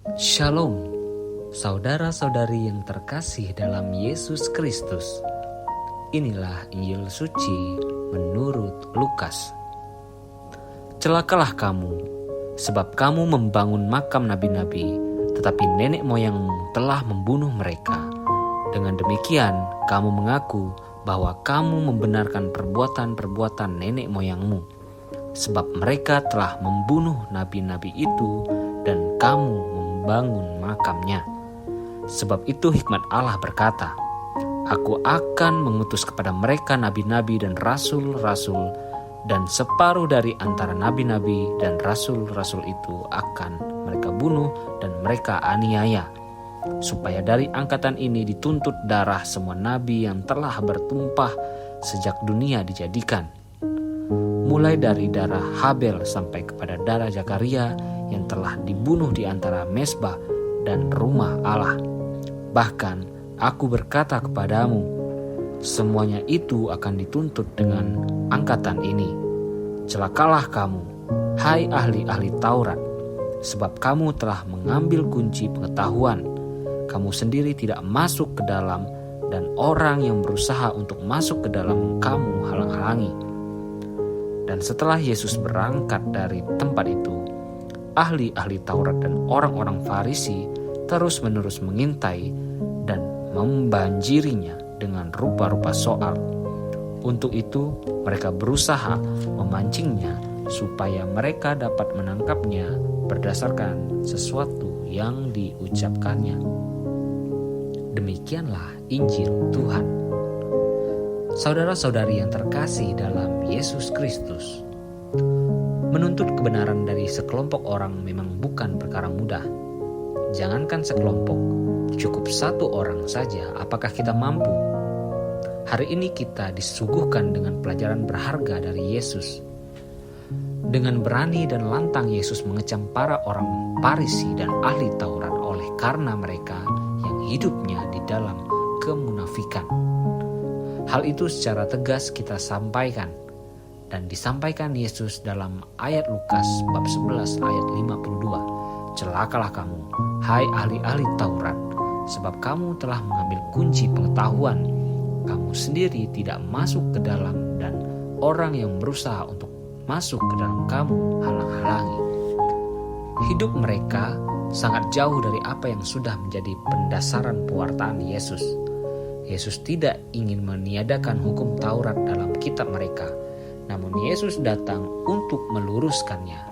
Shalom, saudara-saudari yang terkasih dalam Yesus Kristus. Inilah Injil suci menurut Lukas. Celakalah kamu, sebab kamu membangun makam nabi-nabi, tetapi nenek moyangmu telah membunuh mereka. Dengan demikian, kamu mengaku bahwa kamu membenarkan perbuatan-perbuatan nenek moyangmu, sebab mereka telah membunuh nabi-nabi itu dan kamu membangun makamnya. Sebab itu hikmat Allah berkata, Aku akan mengutus kepada mereka nabi-nabi dan rasul-rasul, dan separuh dari antara nabi-nabi dan rasul-rasul itu akan mereka bunuh dan mereka aniaya, supaya dari angkatan ini dituntut darah semua nabi yang telah bertumpah sejak dunia dijadikan, mulai dari darah Habel sampai kepada darah Zakaria yang telah dibunuh di antara mezbah dan rumah Allah. Bahkan aku berkata kepadamu, semuanya itu akan dituntut dengan angkatan ini. Celakalah kamu, hai ahli-ahli Taurat, sebab kamu telah mengambil kunci pengetahuan. Kamu sendiri tidak masuk ke dalam, dan orang yang berusaha untuk masuk ke dalam kamu halang-halangi. Dan setelah Yesus berangkat dari tempat itu, ahli-ahli Taurat dan orang-orang Farisi terus-menerus mengintai dan membanjirinya dengan rupa-rupa soal. Untuk itu mereka berusaha memancingnya supaya mereka dapat menangkapnya berdasarkan sesuatu yang diucapkannya. Demikianlah Injil Tuhan. Saudara-saudari yang terkasih dalam Yesus Kristus, menuntut kebenaran dari sekelompok orang memang bukan perkara mudah. Jangankan sekelompok, cukup satu orang saja, apakah kita mampu? Hari ini kita disuguhkan dengan pelajaran berharga dari Yesus. Dengan berani dan lantang Yesus mengecam para orang Farisi dan ahli Taurat oleh karena mereka yang hidupnya di dalam kemunafikan. Hal itu secara tegas kita sampaikan, dan disampaikan Yesus dalam ayat Lukas bab 11 ayat 52. Celakalah kamu, hai ahli-ahli Taurat, sebab kamu telah mengambil kunci pengetahuan. Kamu sendiri tidak masuk ke dalam, dan orang yang berusaha untuk masuk ke dalam kamu halang-halangi. Hidup mereka sangat jauh dari apa yang sudah menjadi pendasaran pewartaan Yesus. Yesus tidak ingin meniadakan hukum Taurat dalam kitab mereka, namun Yesus datang untuk meluruskannya,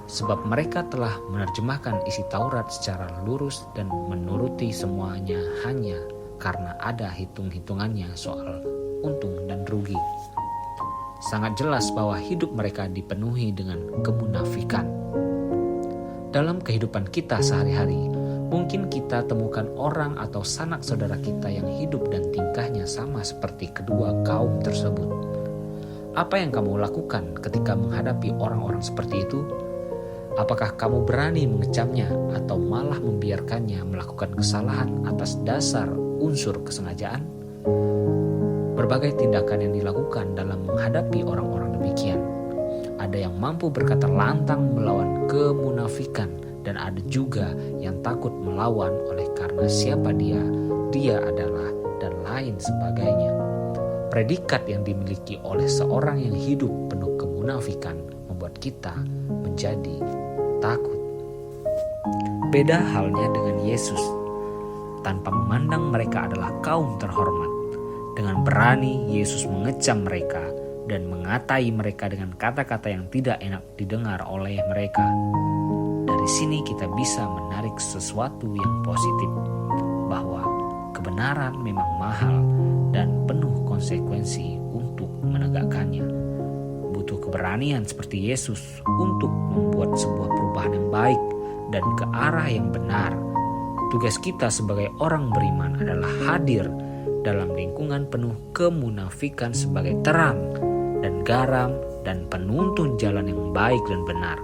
sebab mereka telah menerjemahkan isi Taurat secara lurus dan menuruti semuanya hanya karena ada hitung-hitungannya soal untung dan rugi. Sangat jelas bahwa hidup mereka dipenuhi dengan kemunafikan. Dalam kehidupan kita sehari-hari, mungkin kita temukan orang atau sanak saudara kita yang hidup dan tingkahnya sama seperti kedua kaum tersebut. Apa yang kamu lakukan ketika menghadapi orang-orang seperti itu? Apakah kamu berani mengecamnya atau malah membiarkannya melakukan kesalahan atas dasar unsur kesengajaan? Berbagai tindakan yang dilakukan dalam menghadapi orang-orang demikian. Ada yang mampu berkata lantang melawan kemunafikan, dan ada juga yang takut melawan oleh karena siapa dia adalah, dan lain sebagainya. Predikat yang dimiliki oleh seorang yang hidup penuh kemunafikan membuat kita menjadi takut. Beda halnya dengan Yesus. Tanpa memandang mereka adalah kaum terhormat, dengan berani Yesus mengecam mereka dan mengatai mereka dengan kata-kata yang tidak enak didengar oleh mereka. Dari sini kita bisa menarik sesuatu yang positif, bahwa kebenaran memang mahal dan penuh konsekuensi untuk menegakkannya. Butuh keberanian seperti Yesus untuk membuat sebuah perubahan yang baik dan ke arah yang benar. Tugas kita sebagai orang beriman adalah hadir dalam lingkungan penuh kemunafikan sebagai terang dan garam dan penuntun jalan yang baik dan benar,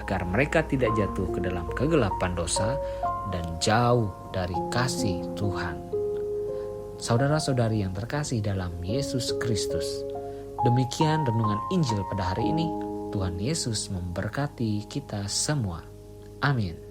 agar mereka tidak jatuh ke dalam kegelapan dosa dan jauh dari kasih Tuhan. Saudara-saudari yang terkasih dalam Yesus Kristus, demikian renungan Injil pada hari ini. Tuhan Yesus memberkati kita semua. Amin.